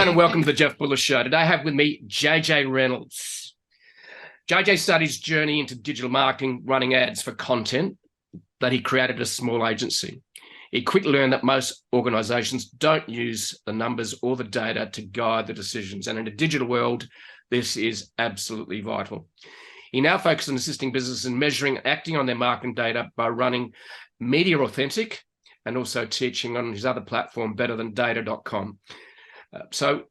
everyone, and welcome to the Jeff Buller Show. Today I have with me JJ Reynolds. JJ started his journey into digital marketing, running ads for content that he created a small agency. He quickly learned that most organizations don't use the numbers or the data to guide the decisions. And in a digital world, this is absolutely vital. He now focuses on assisting businesses in measuring and acting on their marketing data by running Mediauthentic and also teaching on his other platform, betterthandata.com. So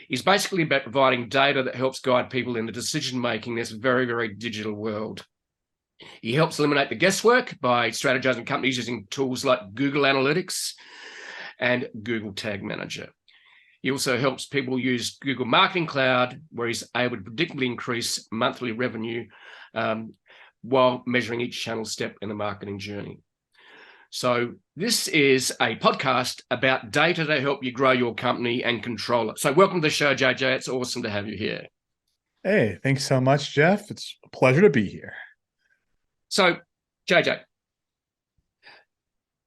he's basically about providing data that helps guide people in the decision-making in this very, very digital world. He helps eliminate the guesswork by strategizing companies using tools like Google Analytics and Google Tag Manager. He also helps people use Google Marketing Cloud, where he's able to predictably increase monthly revenue while measuring each channel step in the marketing journey. So this is a podcast about data to help you grow your company and control it. So welcome to the show, JJ. It's awesome to have you here. Hey, thanks so much, Jeff. It's a pleasure to be here. So, JJ,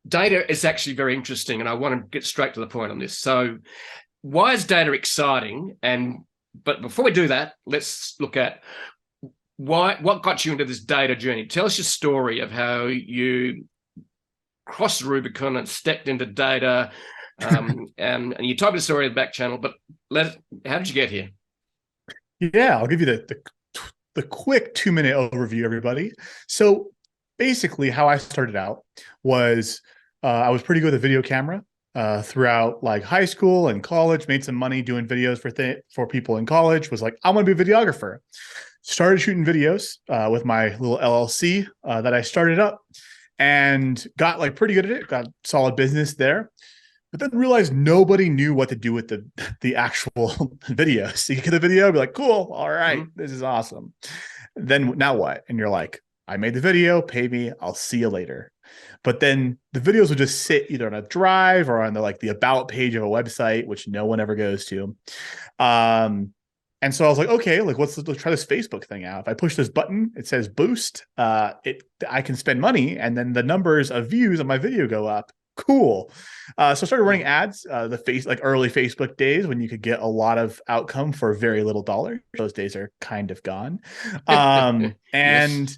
data is actually very interesting, and I want to get straight to the point on this. So why is data exciting? But before we do that, let's look at what got you into this data journey. Tell us your story of how you crossed the Rubicon and stepped into data, and you told me the story in the back channel, but how did you get here? Yeah, I'll give you the quick 2-minute overview, everybody. So basically how I started out was I was pretty good with a video camera throughout like high school and college, made some money doing videos for people in college, was like, I'm going to be a videographer. Started shooting videos with my little LLC that I started up and got like pretty good at it, got solid business there. But then realized nobody knew what to do with the actual video. So you get the video, be like, cool, all right, this is awesome. Then now what? And you're like, I made the video, pay me, I'll see you later. But then the videos would just sit either on a drive or on the about page of a website, which no one ever goes to. And so I was like, okay, let's try this Facebook thing out. If I push this button, it says boost. I can spend money, and then the numbers of views on my video go up. Cool. So I started running ads, early Facebook days when you could get a lot of outcome for very little dollar. Those days are kind of gone. Yes.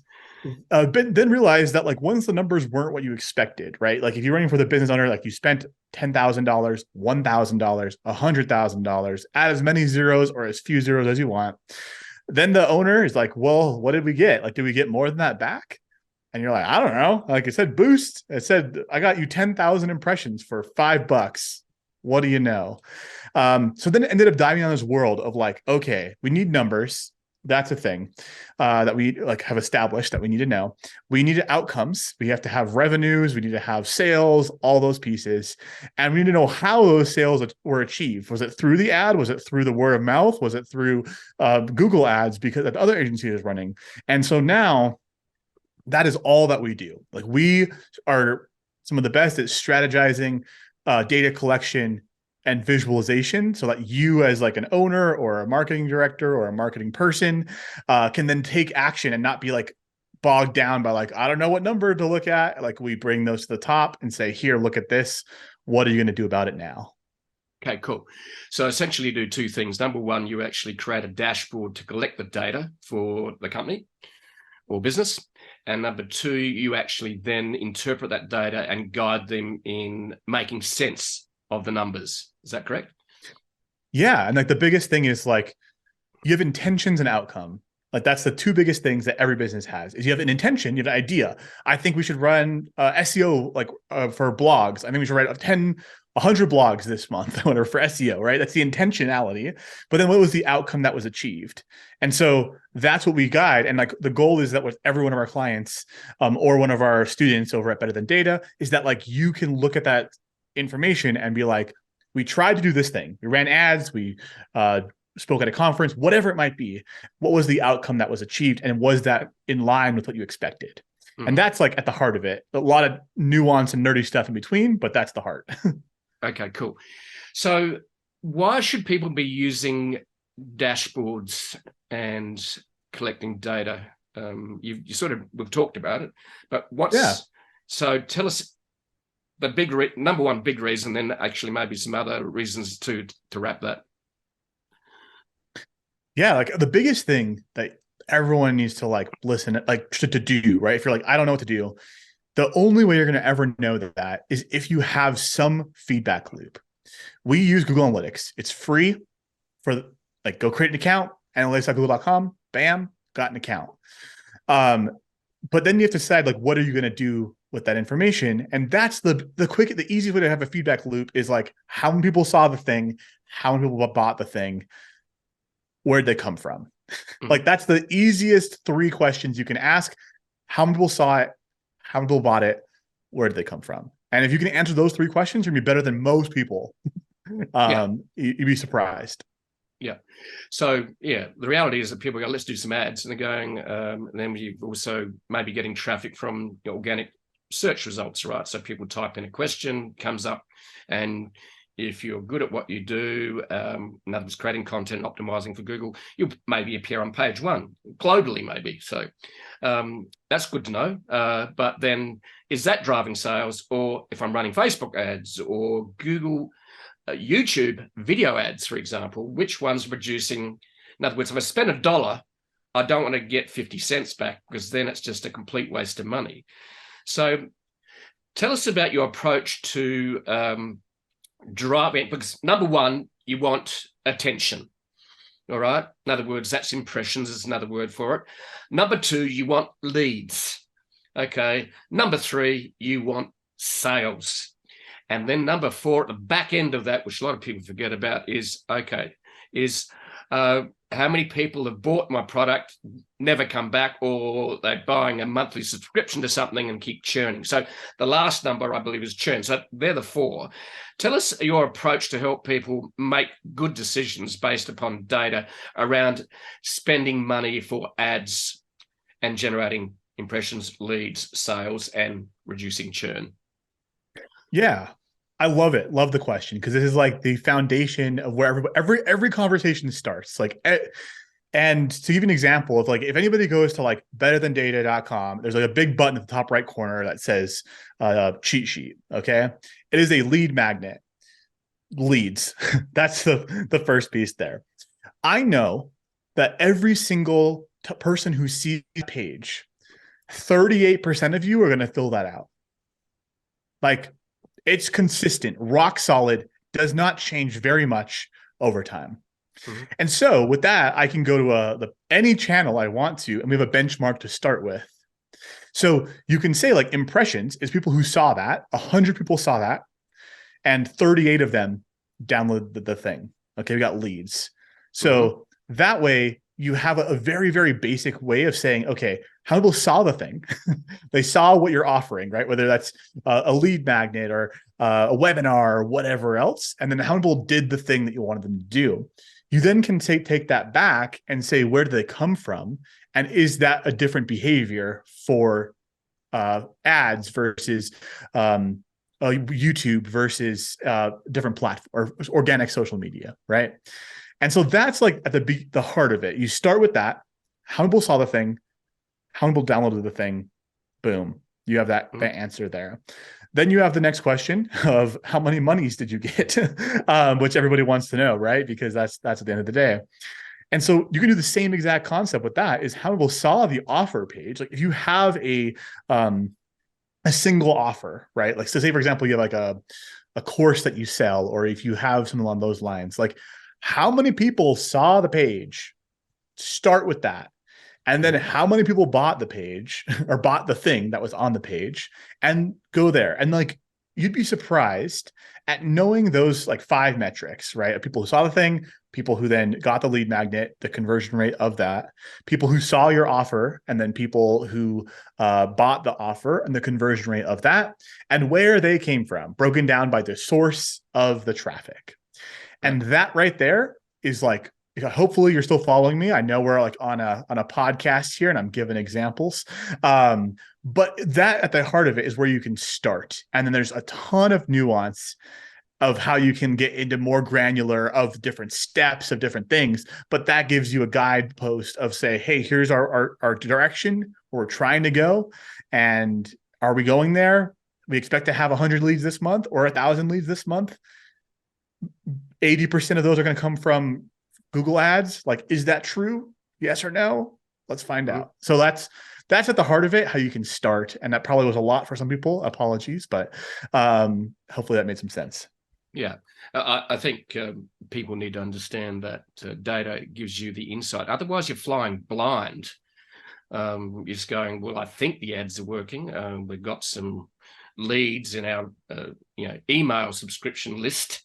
Then realized that once the numbers weren't what you expected, right? Like if you're running for the business owner, you spent $10,000, $1,000, $100,000, add as many zeros or as few zeros as you want. Then the owner is like, well, what did we get? Did we get more than that back? And you're like, I don't know. Like I said, boost. It said, I got you 10,000 impressions for $5. What do you know? So then it ended up diving on this world of okay, we need numbers. That's a thing that we have established that we need to know. We need outcomes. We have to have revenues. We need to have sales, all those pieces. And we need to know how those sales were achieved. Was it through the ad? Was it through the word of mouth? Was it through Google ads because the other agency is running? And so now that is all that we do. We are some of the best at strategizing, data collection, and visualization, so that you as an owner or a marketing director or a marketing person can then take action and not be bogged down by I don't know what number to look at. We bring those to the top and say, here, look at this. What are you going to do about it now? Okay, cool. So essentially you do two things. Number one, you actually create a dashboard to collect the data for the company or business. And number two, you actually then interpret that data and guide them in making sense of the numbers. Is that correct? Yeah. And the biggest thing is you have intentions and outcome. That's the two biggest things that every business has is you have an intention, you have an idea. I think we should run SEO for blogs. I think we should write 100 blogs this month for SEO, right? That's the intentionality. But then what was the outcome that was achieved? And so that's what we guide. And the goal is that with every one of our clients or one of our students over at Better Than Data is that you can look at that information and be like, we tried to do this thing. We ran ads. We spoke at a conference, whatever it might be. What was the outcome that was achieved? And was that in line with what you expected? Mm-hmm. And that's at the heart of it. A lot of nuance and nerdy stuff in between, but that's the heart. Okay, cool. So why should people be using dashboards and collecting data? We've talked about it, but so tell us the number one big reason, then actually maybe some other reasons to wrap that. Yeah, like the biggest thing that everyone needs to like listen, like to do, right? If you're like, I don't know what to do, the only way you're going to ever know that is if you have some feedback loop. We use Google Analytics. It's free for like go create an account, analytics.google.com, bam, got an account. But then you have to decide like what are you going to do with that information? And that's the easiest way to have a feedback loop is like how many people saw the thing, how many people bought the thing, where'd they come from? Like that's the easiest three questions you can ask. How many people saw it? How many people bought it? Where did they come from? And if you can answer those three questions, you're gonna be better than most people. Yeah. You'd be surprised. Yeah. So yeah, the reality is that people go, let's do some ads, and they're going, and then you also maybe getting traffic from organic search results, right? So people type in a question, comes up, and if you're good at what you do, in other words, creating content, optimizing for Google, you'll maybe appear on page one globally, maybe. So that's good to know. But then is that driving sales? Or if I'm running Facebook ads or Google, YouTube video ads, for example, which one's producing? In other words, if I spend $1, I don't want to get 50 cents back because then it's just a complete waste of money. So tell us about your approach to driving, because number one, you want attention. All right. In other words, that's impressions is another word for it. Number two, you want leads. Okay. Number three, you want sales. And then number four, at the back end of that, which a lot of people forget about, is how many people have bought my product, never come back, or they're buying a monthly subscription to something and keep churning. So the last number, I believe, is churn. So they're the four. Tell us your approach to help people make good decisions based upon data around spending money for ads and generating impressions, leads, sales, and reducing churn. Yeah, I love it. Love the question because this is like the foundation of where every conversation starts. Like, and to give you an example of like, if anybody goes to like betterthandata.com, there's like a big button at the top right corner that says cheat sheet. Okay. It is a lead magnet. Leads. That's the first piece there. I know that every single person who sees the page, 38% of you are going to fill that out. Like, it's consistent, rock solid, does not change very much over time. Mm-hmm. And so with that, I can go to any channel I want to, and we have a benchmark to start with. So you can say like impressions is people who saw that, 100 people saw that, and 38 of them downloaded the thing. Okay, we got leads. So that way you have a very, very basic way of saying, okay, how many people saw the thing? They saw what you're offering, right? Whether that's a lead magnet or a webinar or whatever else. And then how many people did the thing that you wanted them to do? You then can take that back and say, where do they come from? And is that a different behavior for ads versus YouTube versus different platform or organic social media, right? And so that's like at the heart of it. You start with that. How many people saw the thing? How many people downloaded the thing? Boom. You have that answer there. Then you have the next question of how many monies did you get, which everybody wants to know, right? Because that's at the end of the day. And so you can do the same exact concept with that is how many people saw the offer page. Like if you have a single offer, right? Like, so say, for example, you have like a course that you sell, or if you have something along those lines, like how many people saw the page? Start with that. And then how many people bought the page or bought the thing that was on the page and go there. And like, you'd be surprised at knowing those like 5 metrics, right? People who saw the thing, people who then got the lead magnet, the conversion rate of that, people who saw your offer, and then people who bought the offer and the conversion rate of that, and where they came from, broken down by the source of the traffic. And that right there is like, hopefully you're still following me. I know we're like on a podcast here and I'm giving examples. But that at the heart of it is where you can start. And then there's a ton of nuance of how you can get into more granular of different steps of different things. But that gives you a guidepost of say, hey, here's our direction where we're trying to go. And are we going there? We expect to have 100 leads this month or 1,000 leads this month. 80% of those are going to come from Google ads. Like, is that true? Yes or no? Let's find Mhm. out. So that's at the heart of it, how you can start. And that probably was a lot for some people. Apologies, but hopefully that made some sense. Yeah, I think people need to understand that data gives you the insight. Otherwise, you're flying blind. You're just going, well, I think the ads are working. We've got some leads in our email subscription list.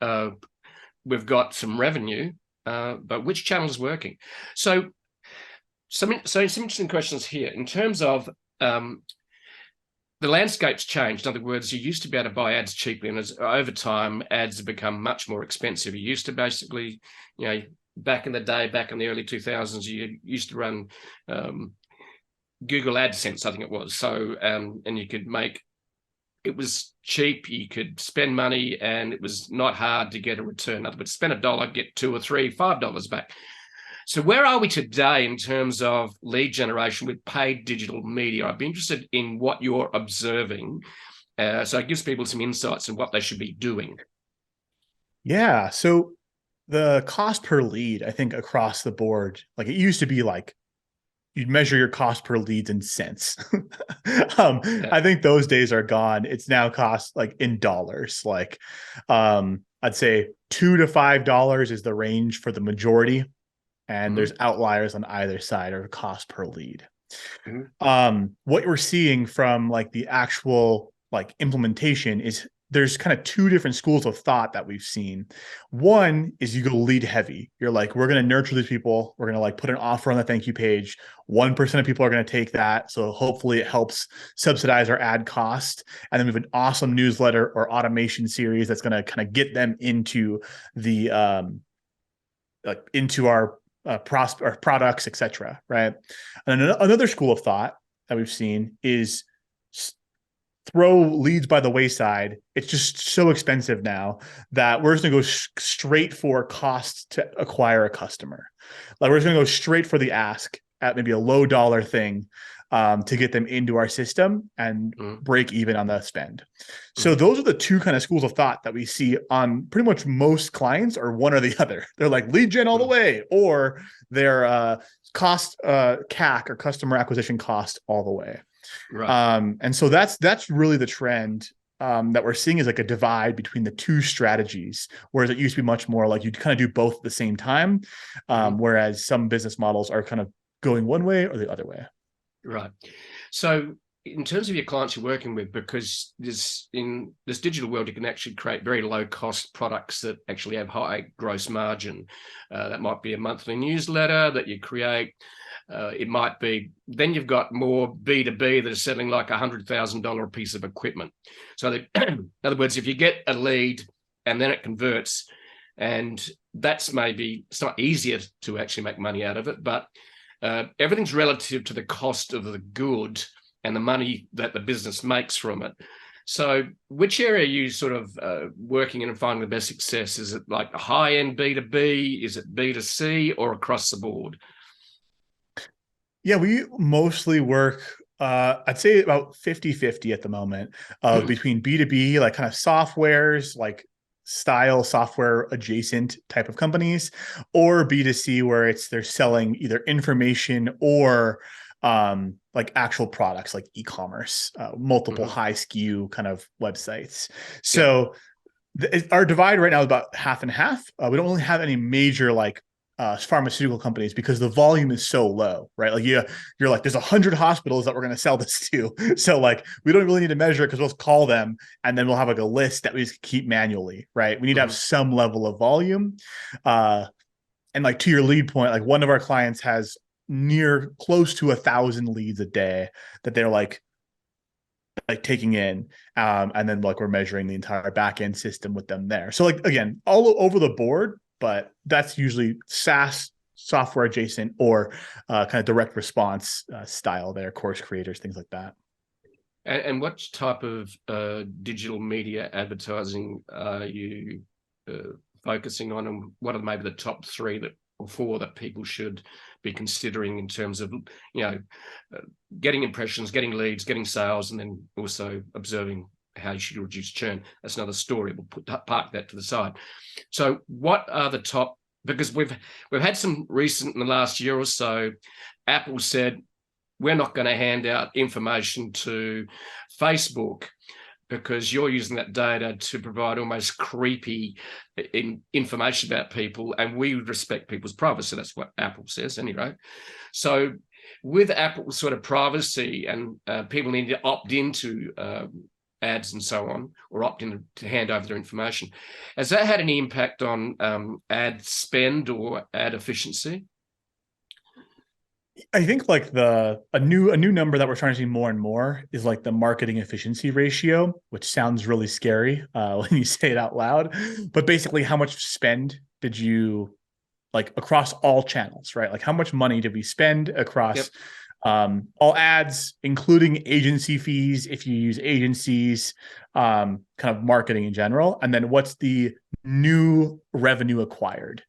We've got some revenue, but which channel is working? So some interesting questions here in terms of the landscape's changed. In other words, you used to be able to buy ads cheaply, and over time, ads have become much more expensive. You used to basically, back in the day, back in the early 2000s, you used to run Google AdSense, I think it was. So, and you could make, it was cheap, you could spend money, and it was not hard to get a return. In other words, spend $1, get $2 or $3, $5 back. So where are we today in terms of lead generation with paid digital media? I'd be interested in what you're observing. So it gives people some insights on what they should be doing. Yeah. So the cost per lead, I think across the board, like it used to be like you'd measure your cost per leads in cents. Yeah. I think those days are gone. It's now cost like in dollars. Like I'd say $2 to $5 is the range for the majority. And there's outliers on either side or cost per lead. What we're seeing from like the actual like implementation is there's kind of two different schools of thought that we've seen. One is you go lead heavy. You're like, we're going to nurture these people. We're going to like put an offer on the thank you page. 1% of people are going to take that. So hopefully it helps subsidize our ad cost. And then we have an awesome newsletter or automation series that's going to kind of get them into the like into our products, etc. Right. And another school of thought that we've seen is throw leads by the wayside. It's just so expensive now that we're just going to go straight for cost to acquire a customer. Like we're just going to go straight for the ask at maybe a low dollar thing to get them into our system and break even on the spend. So those are the two kind of schools of thought that we see on pretty much most clients, or one or the other. They're like lead gen all the way, or they're cost CAC or customer acquisition cost all the way. Right. And so that's really the trend that we're seeing, is like a divide between the two strategies, whereas it used to be much more like you'd kind of do both at the same time, whereas some business models are kind of going one way or the other way. Right. So in terms of your clients you're working with, because in this digital world, you can actually create very low cost products that actually have high gross margin. That might be a monthly newsletter that you create. It might be, then you've got more B2B that are selling like $100,000 piece of equipment. So in other words, if you get a lead and then it converts, and that's maybe, it's not easier to actually make money out of it, but everything's relative to the cost of the good and the money that the business makes from it. So which area are you sort of working in and finding the best success? Is it like a high-end B2B? Is it B2C, or across the board? Yeah, we mostly work, I'd say about 50-50 at the moment, between B2B, like kind of softwares, like style software adjacent type of companies, or B2C, where they're selling either information or like actual products like e-commerce, multiple high SKU kind of websites. So our divide right now is about half and half. We don't really have any major like pharmaceutical companies because the volume is so low, right? Like you're like, there's 100 hospitals that we're going to sell this to. So like, we don't really need to measure it because we'll call them and then we'll have like a list that we just keep manually, right? We need to have some level of volume. And like to your lead point, like one of our clients has near close to 1,000 leads a day that they're like taking in, and then like we're measuring the entire back end system with them there. So like again, all over the board, but that's usually SaaS software adjacent or kind of direct response style there, course creators, things like that. And what type of digital media advertising are you focusing on, and what are maybe the top three or four that people should be considering in terms of getting impressions, getting leads, getting sales, and then also observing how you should reduce churn? That's another story. We'll park that to the side. So what are the top because we've had some recent in the last year or so. Apple said we're not going to hand out information to Facebook because you're using that data to provide almost creepy information about people, and we respect people's privacy. That's what Apple says anyway. So with Apple's sort of privacy, and people need to opt into ads and so on, or opt in to hand over their information, has that had any impact on ad spend or ad efficiency? I think like a new number that we're trying to see more and more is like the marketing efficiency ratio, which sounds really scary when you say it out loud. But basically, how much spend did you like across all channels, right? Like how much money did we spend across all ads, including agency fees, if you use agencies, kind of marketing in general, and then what's the new revenue acquired?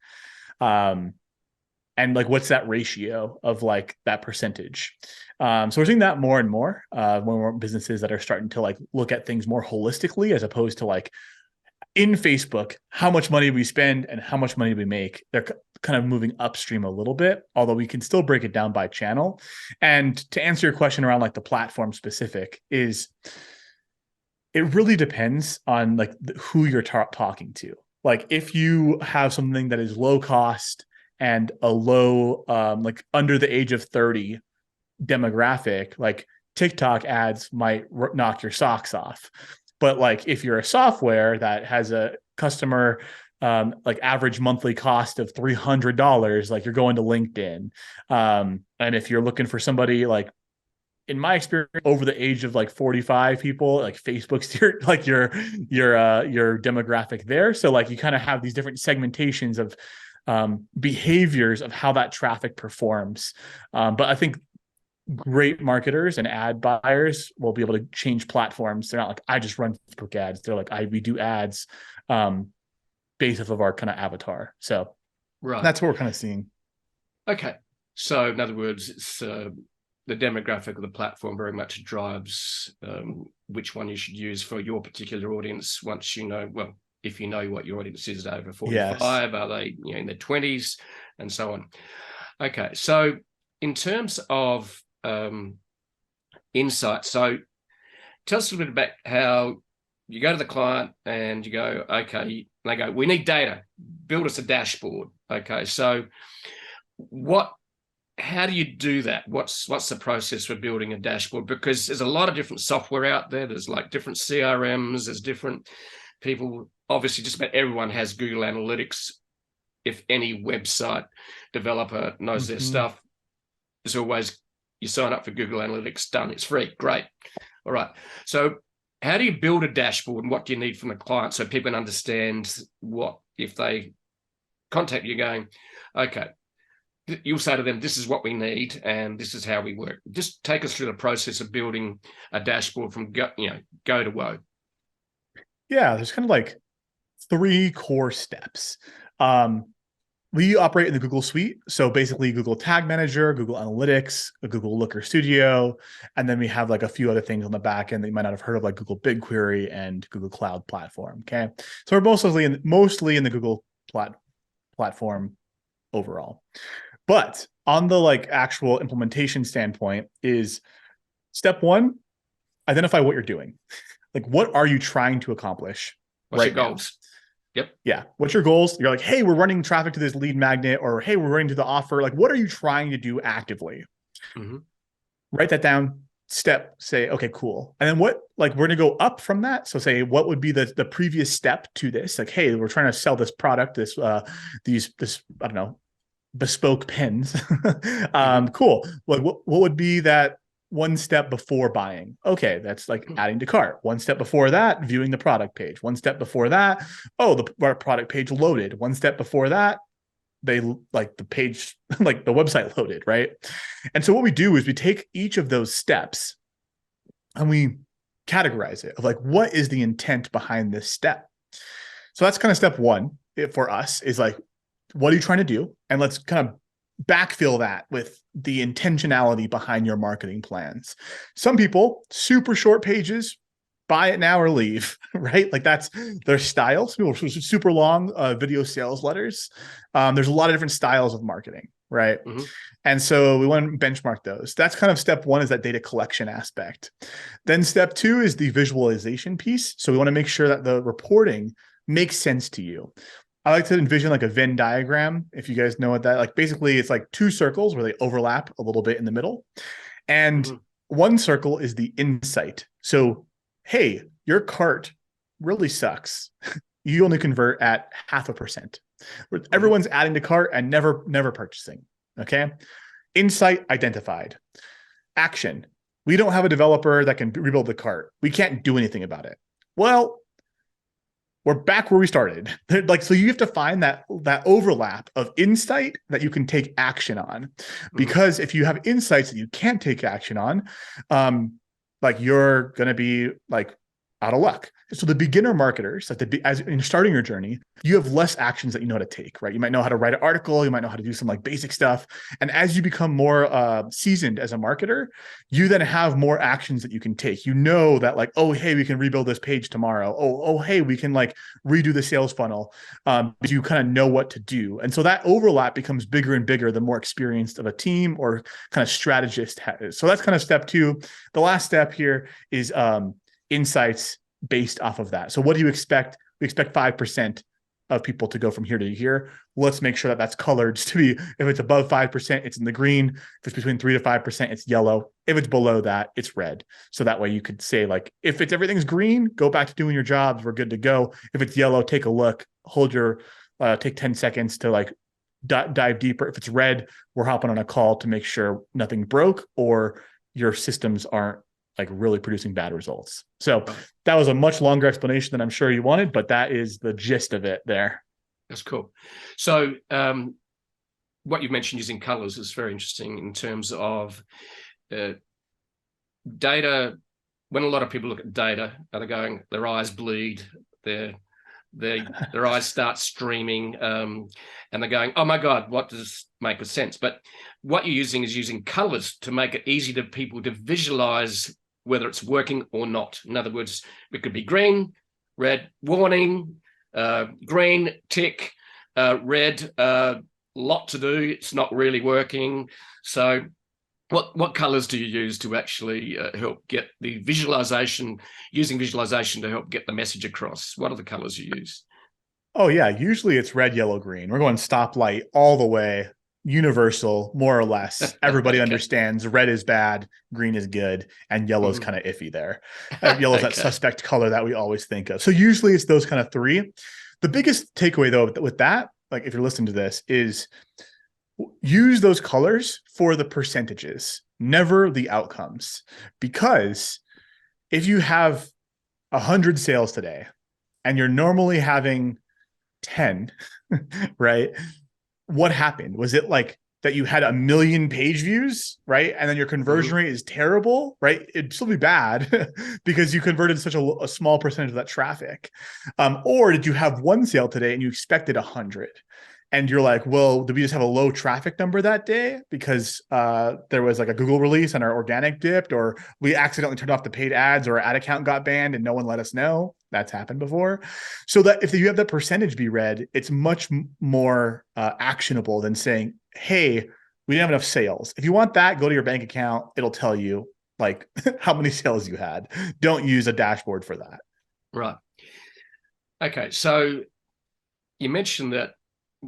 And like, what's that ratio of like that percentage? So we're seeing that more and more businesses that are starting to like look at things more holistically, as opposed to like in Facebook, how much money we spend and how much money we make. They're kind of moving upstream a little bit, although we can still break it down by channel. And to answer your question around like the platform specific, is it really depends on like who you're talking to. Like if you have something that is low cost and a low, like under the age of 30 demographic, like TikTok ads might knock your socks off. But like if you're a software that has a customer like average monthly cost of $300, like you're going to LinkedIn. And if you're looking for somebody like, in my experience, over the age of like 45 people, like Facebook's your demographic there. So like you kind of have these different segmentations of behaviors of how that traffic performs. But I think great marketers and ad buyers will be able to change platforms. They're not like, I just run Facebook ads. They're like, we do ads based off of our kind of avatar. So that's what we're kind of seeing. Okay. So in other words, it's the demographic of the platform very much drives which one you should use for your particular audience. Once you know, well, if you know what your audience is over 45, yes. Are they in their 20s and so on? Okay. So in terms of insight, so tell us a little bit about how you go to the client and you go, okay, they go, we need data, build us a dashboard. Okay, so how do you do that? What's the process for building a dashboard? Because there's a lot of different software out there. There's like different CRMs, there's different people. Obviously, just about everyone has Google Analytics. If any website developer knows their stuff, there's always, you sign up for Google Analytics, done, it's free, great. All right. So how do you build a dashboard, and what do you need from the client so people can understand what, if they contact you going, okay, you'll say to them, this is what we need and this is how we work. Just take us through the process of building a dashboard from go to woe. Yeah, there's kind of like 3 core steps. We operate in the Google suite. So basically Google Tag Manager, Google Analytics, a Google Looker Studio. And then we have like a few other things on the back end that you might not have heard of, like Google BigQuery and Google Cloud Platform. Okay. So we're mostly in the Google platform overall. But on the like actual implementation standpoint is step 1, identify what you're doing. Like, what are you trying to accomplish? What's your goals? Yep. Yeah. What's your goals? You're like, hey, we're running traffic to this lead magnet, or hey, we're running to the offer. Like, what are you trying to do actively? Write that down. Say, okay, cool. And then what, like, we're going to go up from that. So say, what would be the previous step to this? Like, hey, we're trying to sell this product, this, I don't know, bespoke pens. Cool. Like, what would be that one step before buying? Okay, that's like adding to cart. One step before that, viewing the product page. One step before that, the product page loaded. One step before that, they like the page, like the website loaded, right? And so what we do is we take each of those steps and we categorize it of like, what is the intent behind this step? So that's kind of step 1 for us, is like, what are you trying to do? And let's kind of backfill that with the intentionality behind your marketing plans. Some people, super short pages, buy it now or leave, right? Like that's their style. Some people super long video sales letters. There's a lot of different styles of marketing, right? Mm-hmm. And so we want to benchmark those. That's kind of step one, is that data collection aspect. Then step two is the visualization piece. So we want to make sure that the reporting makes sense to you. I like to envision like a Venn diagram. If you guys know what that, like basically it's like two circles where they overlap a little bit in the middle. And one circle is the insight. So, hey, your cart really sucks. You only convert at 0.5%. Everyone's adding to cart and never purchasing. Okay. Insight identified. Action. We don't have a developer that can rebuild the cart. We can't do anything about it. Well, we're back where we started. Like, so you have to find that overlap of insight that you can take action on, because if you have insights that you can't take action on, like you're going to be like out of luck. So the beginner marketers, like as in starting your journey, you have less actions that you know how to take, right? You might know how to write an article. You might know how to do some like basic stuff. And as you become more seasoned as a marketer, you then have more actions that you can take. You know that like, oh, hey, we can rebuild this page tomorrow. Oh, hey, we can like redo the sales funnel. You kind of know what to do. And so that overlap becomes bigger and bigger the more experienced of a team or kind of strategist has. So that's kind of step two. The last step here is insights based off of that. So what do you expect? We expect 5% of people to go from here to here. Let's make sure that that's colored to be, if it's above 5%, it's in the green. If it's between 3 to 5%, it's yellow. If it's below that, it's red. So that way you could say like, if it's everything's green, go back to doing your jobs. We're good to go. If it's yellow, take a look, hold your, take 10 seconds to like dive deeper. If it's red, we're hopping on a call to make sure nothing broke or your systems aren't like really producing bad results. So that was a much longer explanation than I'm sure you wanted, but that is the gist of it there. That's cool. So what you mentioned using colors is very interesting in terms of data. When a lot of people look at data, they're going, their eyes bleed, their eyes start streaming, and they're going, oh my God, what does this make sense? But what you're using is using colors to make it easy to people to visualize whether it's working or not. In other words, it could be green, red, warning, green, tick, red, lot to do, it's not really working. So what colors do you use to actually help get the visualization, using visualization to help get the message across? What are the colors you use? Oh yeah, usually it's red, yellow, green. We're going stoplight all the way. Universal, more or less. Everybody understands red is bad, green is good, and yellow is kind of iffy there. Yellow is that suspect color that we always think of. So usually it's those kind of three. The biggest takeaway though with that, like if you're listening to this, is use those colors for the percentages, never the outcomes. Because if you have 100 sales today and you're normally having 10, right? What happened? Was it like that you had 1 million page views, right? And then your conversion rate is terrible, right? It'd still be bad because you converted such a small percentage of that traffic. Or did you have one sale today and you expected 100? And you're like, well, did we just have a low traffic number that day because there was like a Google release and our organic dipped, or we accidentally turned off the paid ads, or our ad account got banned and no one let us know? That's happened before. So that if you have that percentage be red, it's much more actionable than saying, hey, we didn't have enough sales. If you want that, go to your bank account. It'll tell you like how many sales you had. Don't use a dashboard for that. Right. Okay. So you mentioned that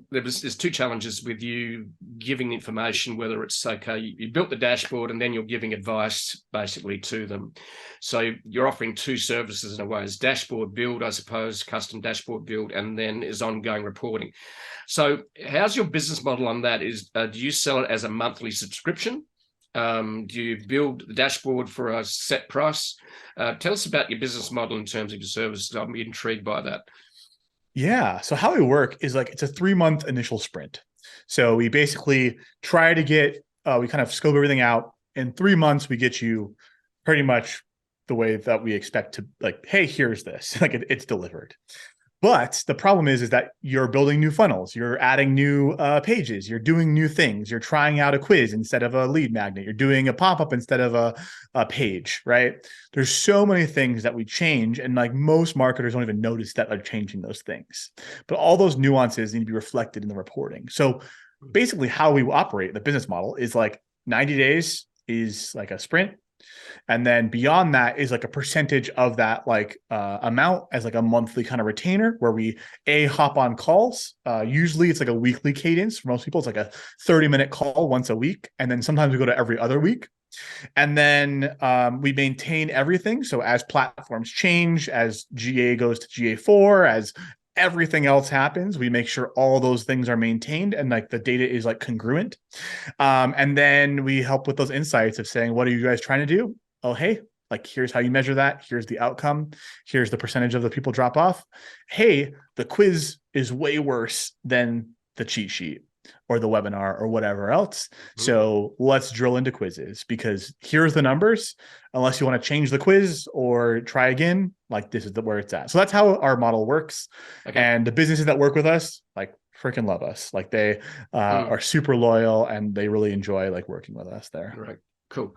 there's two challenges with you giving information, whether it's okay, you built the dashboard and then you're giving advice basically to them. So you're offering two services in a way: is dashboard build, I suppose, custom dashboard build, and then is ongoing reporting. So how's your business model on that? Do you sell it as a monthly subscription? Do you build the dashboard for a set price? Tell us about your business model in terms of your services. I'm intrigued by that. Yeah. So how we work is like it's a 3-month initial sprint. So we basically try to get, we kind of scope everything out. In 3 months, we get you pretty much the way that we expect to, like, hey, here's this, like it's delivered. But the problem is that you're building new funnels, you're adding new pages, you're doing new things, you're trying out a quiz instead of a lead magnet, you're doing a pop-up instead of a page, right? There's so many things that we change, and like most marketers don't even notice that they're changing those things. But all those nuances need to be reflected in the reporting. So basically how we operate the business model is like 90 days is like a sprint. And then beyond that is like a percentage of that like amount as like a monthly kind of retainer where we hop on calls. Usually it's like a weekly cadence. For most people, it's like a 30-minute call once a week. And then sometimes we go to every other week. And then we maintain everything. So as platforms change, as GA goes to GA4, as everything else happens, we make sure all those things are maintained and like the data is like congruent. And then we help with those insights of saying, what are you guys trying to do? Oh, hey, like here's how you measure that. Here's the outcome. Here's the percentage of the people drop off. Hey, the quiz is way worse than the cheat sheet or the webinar or whatever else. So let's drill into quizzes because here's the numbers. Unless you want to change the quiz or try again, like this is where it's at. So that's how our model works. Okay. And the businesses that work with us, like freaking love us. Like they are super loyal and they really enjoy like working with us there. Right. Cool.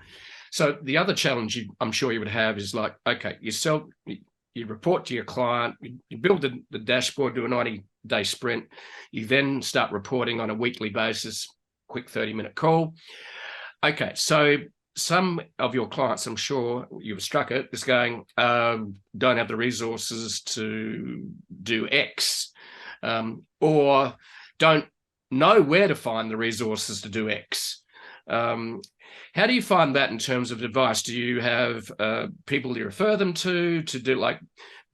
So the other challenge I'm sure you would have is like, okay, you report to your client, you build the dashboard, do a 90-day sprint. You then start reporting on a weekly basis, quick 30-minute call. Okay, so some of your clients, I'm sure you've struck it, is going, don't have the resources to do X, or don't know where to find the resources to do X. How do you find that in terms of advice? Do you have people you refer them to do like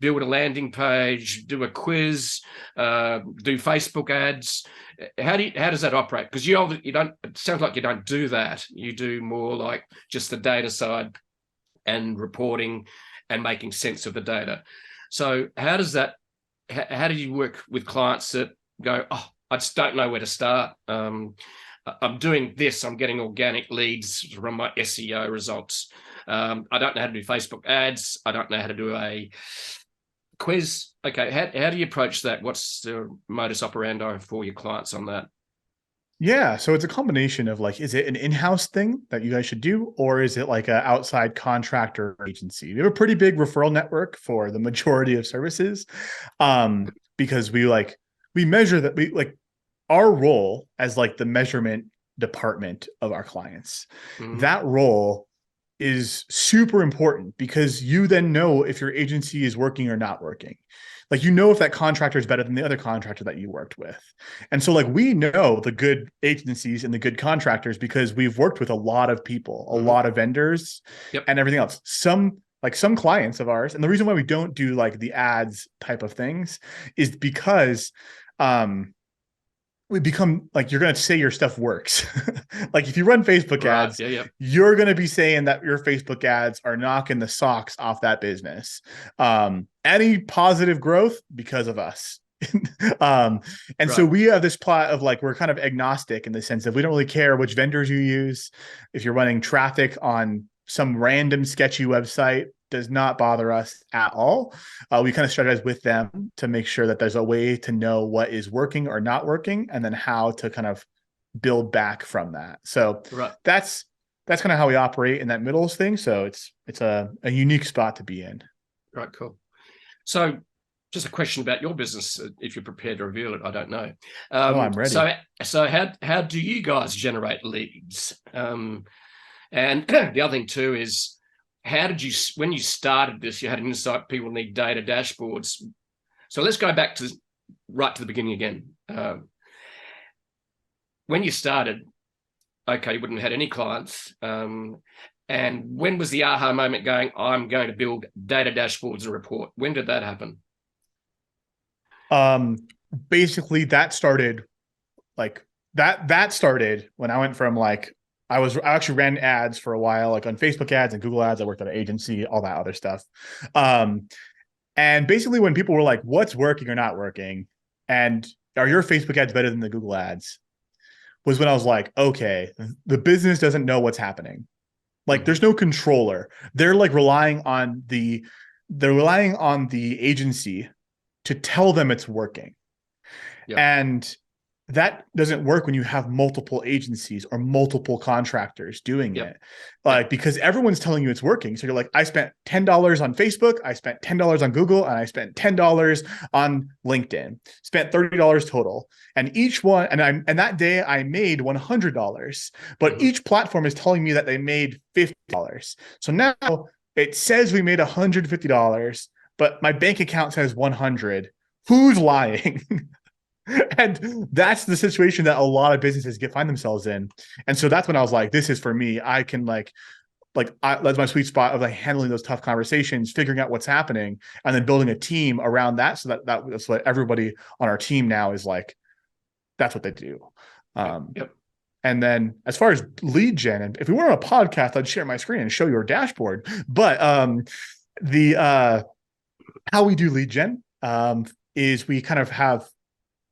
build a landing page, do a quiz, do Facebook ads? How does that operate? Because you don't. It sounds like you don't do that. You do more like just the data side and reporting and making sense of the data. So how does that? How do you work with clients that go, oh, I just don't know where to start? I'm doing this. I'm getting organic leads from my SEO results. I don't know how to do Facebook ads. I don't know how to do a quiz. Okay, how do you approach that? What's the modus operandi for your clients on that? Yeah, so it's a combination of like, is it an in-house thing that you guys should do, or is it like an outside contractor agency? We have a pretty big referral network for the majority of services, because we measure that we like our role as like the measurement department of our clients. That role is super important because you then know if your agency is working or not working. Like, you know, if that contractor is better than the other contractor that you worked with. And so like, we know the good agencies and the good contractors because we've worked with a lot of people, a lot of vendors and everything else. Some clients of ours. And the reason why we don't do like the ads type of things is because, we become like, you're going to say your stuff works. Like if you run Facebook ads, you're going to be saying that your Facebook ads are knocking the socks off that business. Any positive growth because of us. So we have this plot of like, we're kind of agnostic in the sense that we don't really care which vendors you use. If you're running traffic on some random sketchy website, does not bother us at all. We kind of strategize with them to make sure that there's a way to know what is working or not working, and then how to kind of build back from that. So that's kind of how we operate in that middle thing. So it's a unique spot to be in. Right, cool. So just a question about your business, if you're prepared to reveal it, I don't know. I'm ready. So how do you guys generate leads? And the other thing too is, how did you, when you started this, you had an insight people need data dashboards. So let's go back to right to the beginning again. When you started, okay, you wouldn't have had any clients. And when was the aha moment going, I'm going to build data dashboards and report? When did that happen? Basically that started like that started when I went from like, I actually ran ads for a while, like on Facebook ads and Google ads. I worked at an agency, all that other stuff. And basically when people were like, what's working or not working? And are your Facebook ads better than the Google ads? Was when I was like, okay, the business doesn't know what's happening. Like there's no controller. They're like relying on the agency to tell them it's working. Yep. And that doesn't work when you have multiple agencies or multiple contractors doing Yep. it. Like, because everyone's telling you it's working. So you're like, I spent $10 on Facebook, I spent $10 on Google, and I spent $10 on LinkedIn, spent $30 total. And each one, and that day I made $100, but each platform is telling me that they made $50. So now it says we made $150, but my bank account says 100. Who's lying? And that's the situation that a lot of businesses find themselves in. And so that's when I was like, this is for me. I can that's my sweet spot of like handling those tough conversations, figuring out what's happening, and then building a team around that. So that's what everybody on our team now is like, that's what they do. Yep. And then as far as lead gen, and if we weren't on a podcast, I'd share my screen and show you our dashboard. But how we do lead gen is we kind of have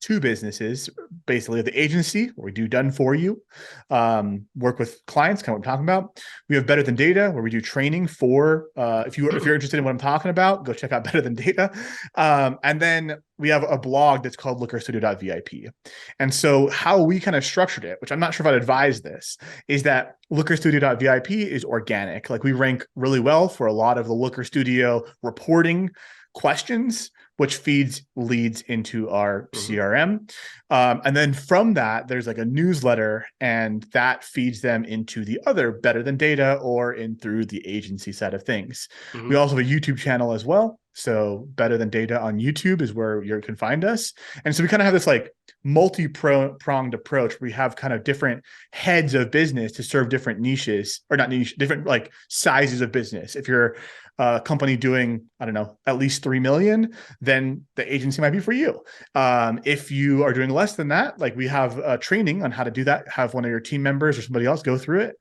two businesses, basically the agency where we do done for you, work with clients, kind of what I'm talking about. We have Better Than Data, where we do training for, if you're interested in what I'm talking about, go check out Better Than Data. And then we have a blog that's called lookerstudio.vip. And so how we kind of structured it, which I'm not sure if I'd advise this, is that lookerstudio.vip is organic. Like, we rank really well for a lot of the Looker Studio reporting questions, which feeds leads into our CRM. And then from that, there's like a newsletter, and that feeds them into the other Better Than Data or in through the agency side of things. We also have a YouTube channel as well. So Better Than Data on YouTube is where you can find us. And so we kind of have this like multi-pronged approach. We have kind of different heads of business to serve different niches, or not niche, different like sizes of business. If you're a company doing, I don't know, at least 3 million, then the agency might be for you. If you are doing less than that, like, we have training on how to do that, have one of your team members or somebody else go through it.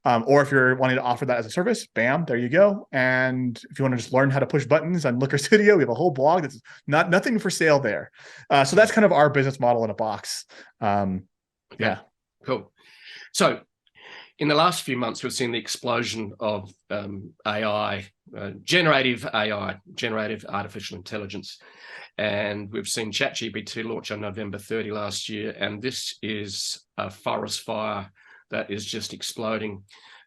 Or if you're wanting to offer that as a service, bam, there you go. And if you want to just learn how to push buttons on Looker Studio, we have a whole blog that's nothing for sale there. So that's kind of our business model in a box. Yeah. Cool. So in the last few months, we've seen the explosion of AI, generative AI, generative artificial intelligence. And we've seen ChatGPT launch on November 30 last year. And this is a forest fire that is just exploding.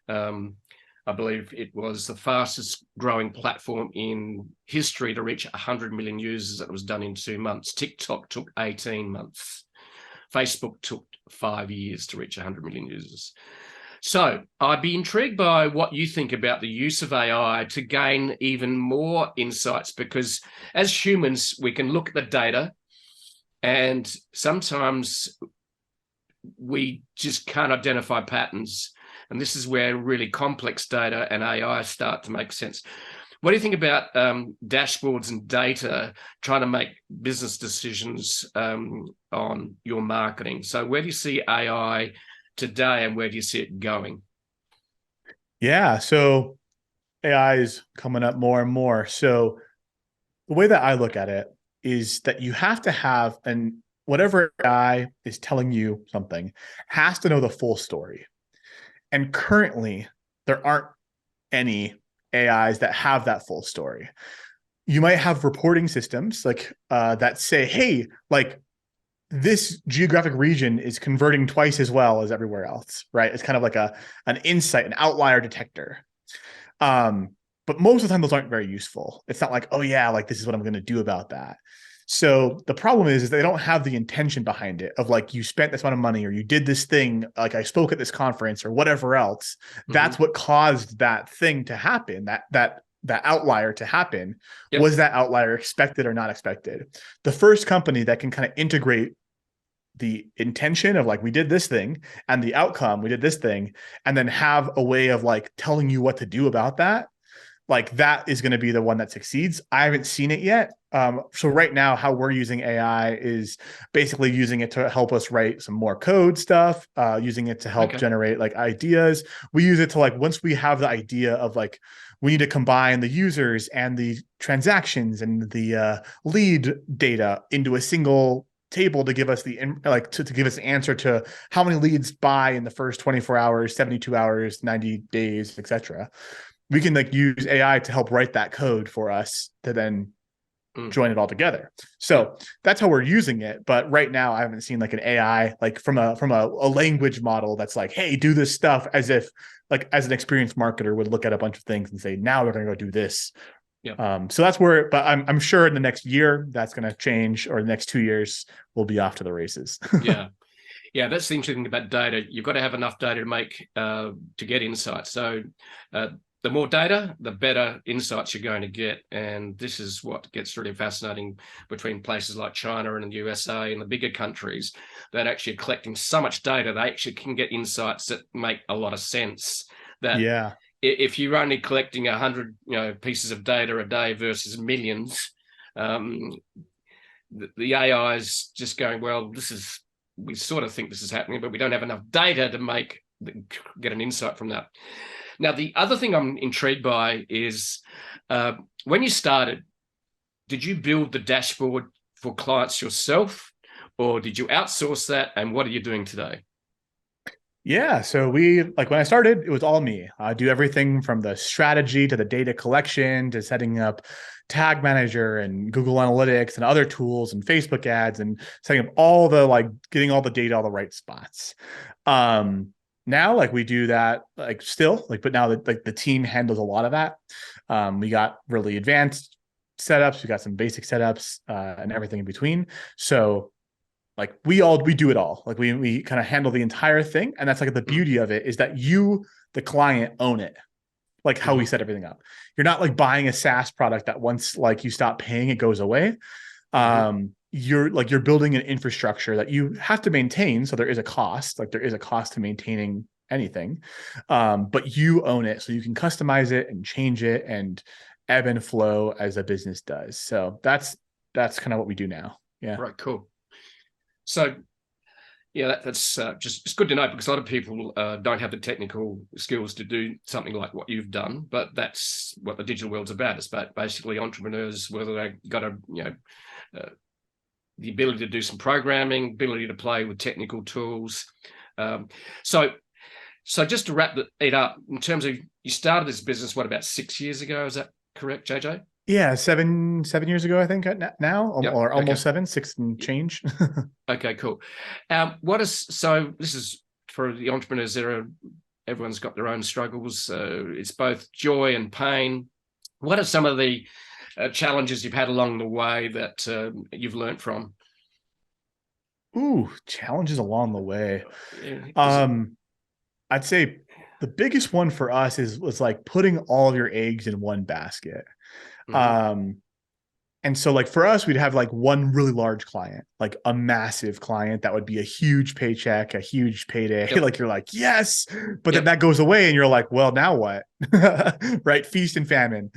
I believe it was the fastest growing platform in history to reach 100 million users. It was done in 2 months. TikTok took 18 months. Facebook took 5 years to reach 100 million users. So I'd be intrigued by what you think about the use of AI to gain even more insights, because as humans, we can look at the data and sometimes we just can't identify patterns. And this is where really complex data and AI start to make sense. What do you think about dashboards and data trying to make business decisions on your marketing? So where do you see AI today, and where do you see it going? Yeah. So AI is coming up more and more. So the way that I look at it is that you have to have, and whatever AI is telling you something has to know the full story. And currently, there aren't any AIs that have that full story. You might have reporting systems like that say, hey, like, this geographic region is converting twice as well as everywhere else, right? It's kind of like an insight, an outlier detector. But most of the time, those aren't very useful. It's not like, oh yeah, like, this is what I'm going to do about that. So the problem is they don't have the intention behind it of like, you spent this amount of money, or you did this thing, like I spoke at this conference or whatever else. That's what caused that thing to happen, that outlier to happen. Yep. Was that outlier expected or not expected? The first company that can kind of integrate the intention of like, we did this thing, and the outcome, we did this thing, and then have a way of like telling you what to do about that, like, that is going to be the one that succeeds. I haven't seen it yet. So right now, how we're using AI is basically using it to help us write some more code stuff, using it to help generate like ideas. We use it to like, once we have the idea of like, we need to combine the users and the transactions and the lead data into a single table to give us the to give us the answer to how many leads buy in the first 24 hours, 72 hours, 90 days, etc. We can like use AI to help write that code for us to then join it all together. So that's how we're using it. But right now I haven't seen like an AI, like from a language model that's like, hey, do this stuff, as if like as an experienced marketer would look at a bunch of things and say, now we're going to go do this. Yeah. So that's where, but I'm sure in the next year that's going to change, or the next 2 years we'll be off to the races. Yeah. Yeah, that's the interesting thing about data. You've got to have enough data to get insights. So the more data, the better insights you're going to get. And this is what gets really fascinating between places like China and the USA and the bigger countries that actually are collecting so much data, they actually can get insights that make a lot of sense. That if you're only collecting 100 pieces of data a day versus millions, the AI is just going, well, we sort of think this is happening, but we don't have enough data to get an insight from that. Now, the other thing I'm intrigued by is when you started, did you build the dashboard for clients yourself, or did you outsource that? And what are you doing today? Yeah. So when I started, it was all me. I do everything from the strategy to the data collection to setting up Tag Manager and Google Analytics and other tools and Facebook ads and setting up getting all the data, all the right spots. Now, we do that still, but now that the team handles a lot of that. We got really advanced setups. We got some basic setups and everything in between. So we do it all. We kind of handle the entire thing. And that's the beauty of it, is that you, the client, own it. How we set everything up. You're not buying a SaaS product that once you stop paying, it goes away. You're building an infrastructure that you have to maintain. So there is a cost, there is a cost to maintaining anything. But you own it. So you can customize it and change it and ebb and flow as a business does. So that's kind of what we do now. Yeah. Right. Cool. So, yeah, that's just it's good to know, because a lot of people don't have the technical skills to do something like what you've done. But that's what the digital world's about. It's about basically entrepreneurs, whether they got the ability to do some programming, ability to play with technical tools. So just to wrap it up, in terms of, you started this business, what, about 6 years ago? Is that correct, JJ? Yeah, 7 years ago, I think now, Yep. or almost 7, 6 and change. Okay, cool. This is for the entrepreneurs there. Everyone's got their own struggles. It's both joy and pain. What are some of the challenges you've had along the way that you've learned from? Ooh, challenges along the way. I'd say the biggest one for us was putting all of your eggs in one basket. And so for us, we'd have one really large client, a massive client that would be a huge paycheck, a huge payday. Yep. You're yes, but then that goes away and you're well, now what? Right? Feast and famine.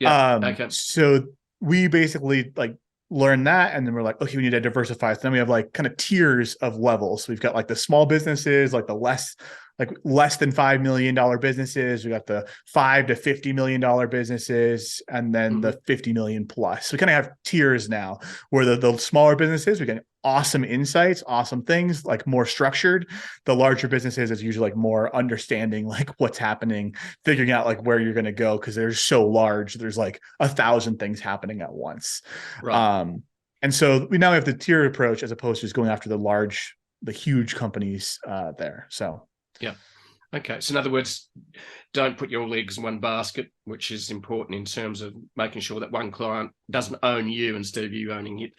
Okay. So we basically learn that, and then we're okay, we need to diversify. So then we have kind of tiers of levels. So we've got the small businesses, the less than $5 million businesses. We got the $5 to $50 million businesses, and then the 50 million plus. So we kind of have tiers now, where the smaller businesses, we get awesome insights, awesome things, more structured. The larger businesses is usually more understanding what's happening, figuring out where you're going to go, because they're so large. There's 1,000 things happening at once. Right. And so we now have the tier approach, as opposed to just going after the huge companies there. So. Yeah. Okay. So in other words, don't put your eggs in one basket, which is important in terms of making sure that one client doesn't own you instead of you owning it.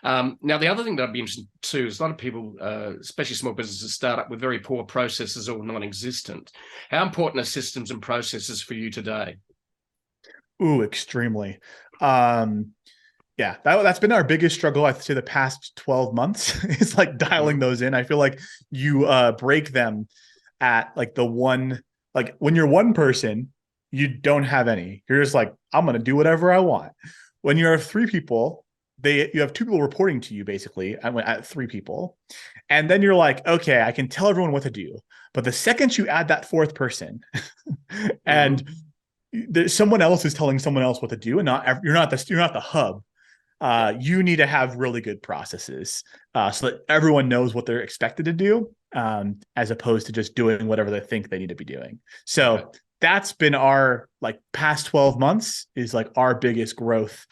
Now, the other thing that I'd be interested in too is a lot of people, especially small businesses, start up with very poor processes or non-existent. How important are systems and processes for you today? Ooh, extremely. Yeah, that's been our biggest struggle, I'd say, the past 12 months is dialing those in. I feel you break them at the one, when you're one person, you don't have any. You're just I'm going to do whatever I want. When you have 3 people, you have 2 people reporting to you, basically, at 3 people. And then you're okay, I can tell everyone what to do. But the second you add that 4th person and someone else is telling someone else what to do, and you're not the hub. You need to have really good processes so that everyone knows what they're expected to do, as opposed to just doing whatever they think they need to be doing. So that's been our like past 12 months is like our biggest growth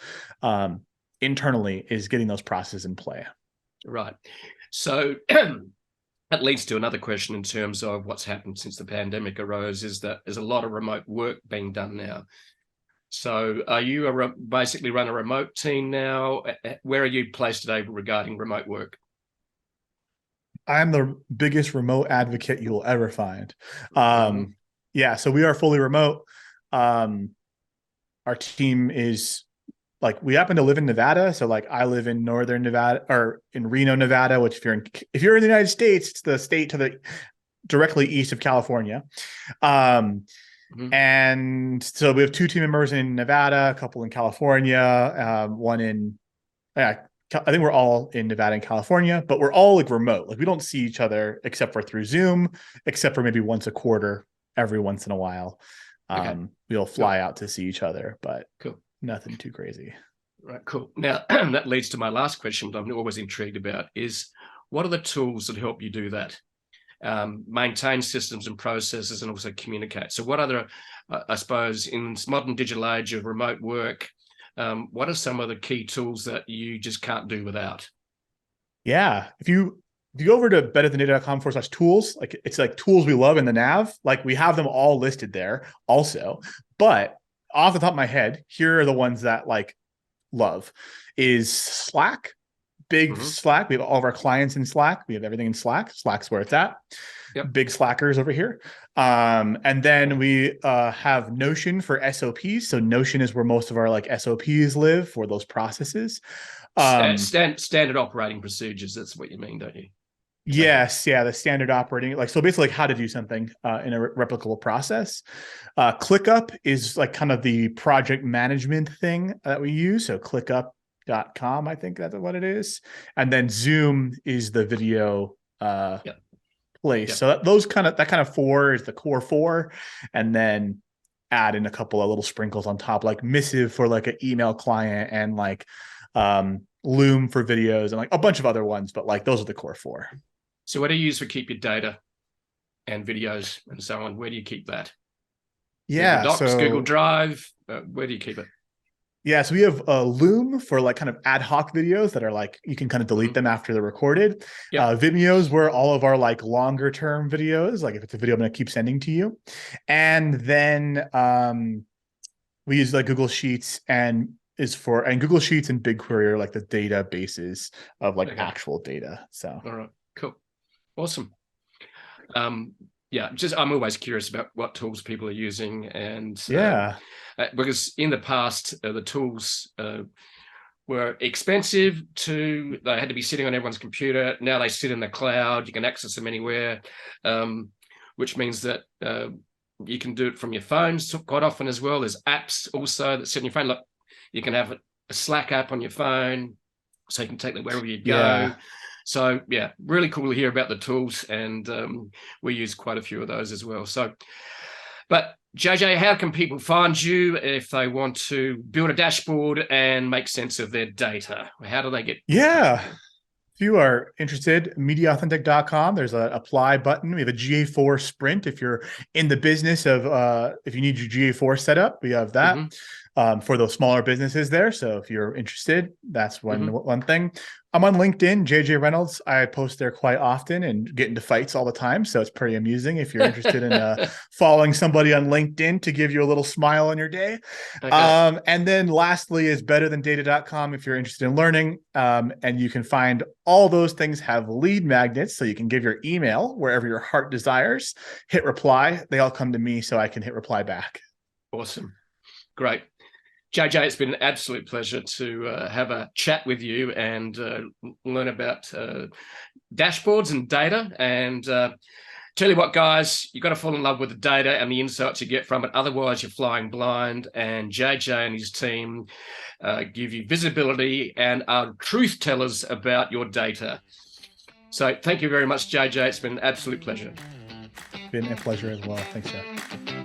internally, is getting those processes in play. Right. So that leads to another question in terms of what's happened since the pandemic arose, is that there's a lot of remote work being done now. So are you basically run a remote team now? Where are you placed today regarding remote work? I'm the biggest remote advocate you will ever find. Mhm. Yeah, so we are fully remote. Our team is like, we happen to live in Nevada. So like I live in northern Nevada, or in Reno, Nevada, which if you're in the United States, it's the state to the directly east of California. And so we have 2 team members in Nevada, a couple in California, one in, I think we're all in Nevada and California, but we're all like remote. Like we don't see each other except for through Zoom, except for maybe once a quarter, every once in a while. Okay. We'll fly out to see each other, but Cool. Nothing too crazy. Right, cool. Now, that leads to my last question, what I'm always intrigued about is, what are the tools that help you do that? Maintain systems and processes and also communicate. So what are the, I suppose, in this modern digital age of remote work, what are some of the key tools that you just can't do without? Yeah. If you go over to betterthandata.com/tools, like it's like tools we love in the nav, like we have them all listed there also. But off the top of my head, here are the ones that like love is Slack. Slack. We have all of our clients in Slack. We have everything in Slack. Slack's where it's at. Yep. Big Slackers over here. And then we have Notion for SOPs. So Notion is where most of our like SOPs live for those processes. Standard operating procedures. That's what you mean, don't you? Yes, yeah, the standard operating, like, so basically like how to do something in a replicable process. ClickUp is like kind of the project management thing that we use. So clickup.com, I think that's what it is. And then Zoom is the video place. Yep. So that kind of 4 is the core 4. And then add in a couple of little sprinkles on top, like Missive for like an email client, and like Loom for videos, and like a bunch of other ones, but like those are the core 4. So what do you use for keep your data and videos and so on? Where do you keep that? Yeah. Google Docs, so Google Drive, where do you keep it? Yeah, so we have Loom for like kind of ad hoc videos that are like, you can kind of delete them after they're recorded. Yep. Vimeo's where all of our like longer term videos, like if it's a video I'm going to keep sending to you. And then we use like Google Sheets and Google Sheets and BigQuery are like the databases of like actual data. So all right, cool, awesome. Yeah, just I'm always curious about what tools people are using, and because in the past the tools were expensive they had to be sitting on everyone's computer. Now they sit in the cloud, you can access them anywhere, which means that you can do it from your phones quite often as well. There's apps also that sit on your phone. Look, you can have a Slack app on your phone, so you can take them wherever you go. Yeah. So yeah, really cool to hear about the tools, and we use quite a few of those as well. So, but JJ, how can people find you if they want to build a dashboard and make sense of their data? How do they get? Yeah. If you are interested, Mediauthentic.com, there's an apply button. We have a GA4 sprint. If you're in the business of, if you need your GA4 set up, we have that for those smaller businesses there. So if you're interested, that's one thing. I'm on LinkedIn, JJ Reynolds. I post there quite often and get into fights all the time. So it's pretty amusing if you're interested in following somebody on LinkedIn to give you a little smile on your day. Okay. And then lastly is betterthandata.com if you're interested in learning. And you can find all those things have lead magnets, so you can give your email wherever your heart desires, hit reply. They all come to me so I can hit reply back. Awesome. Great. JJ, it's been an absolute pleasure to have a chat with you and learn about dashboards and data. And tell you what, guys, you've got to fall in love with the data and the insights you get from it. Otherwise, you're flying blind. And JJ and his team give you visibility and are truth tellers about your data. So thank you very much, JJ. It's been an absolute pleasure. Been a pleasure as well. Thanks, Jeff.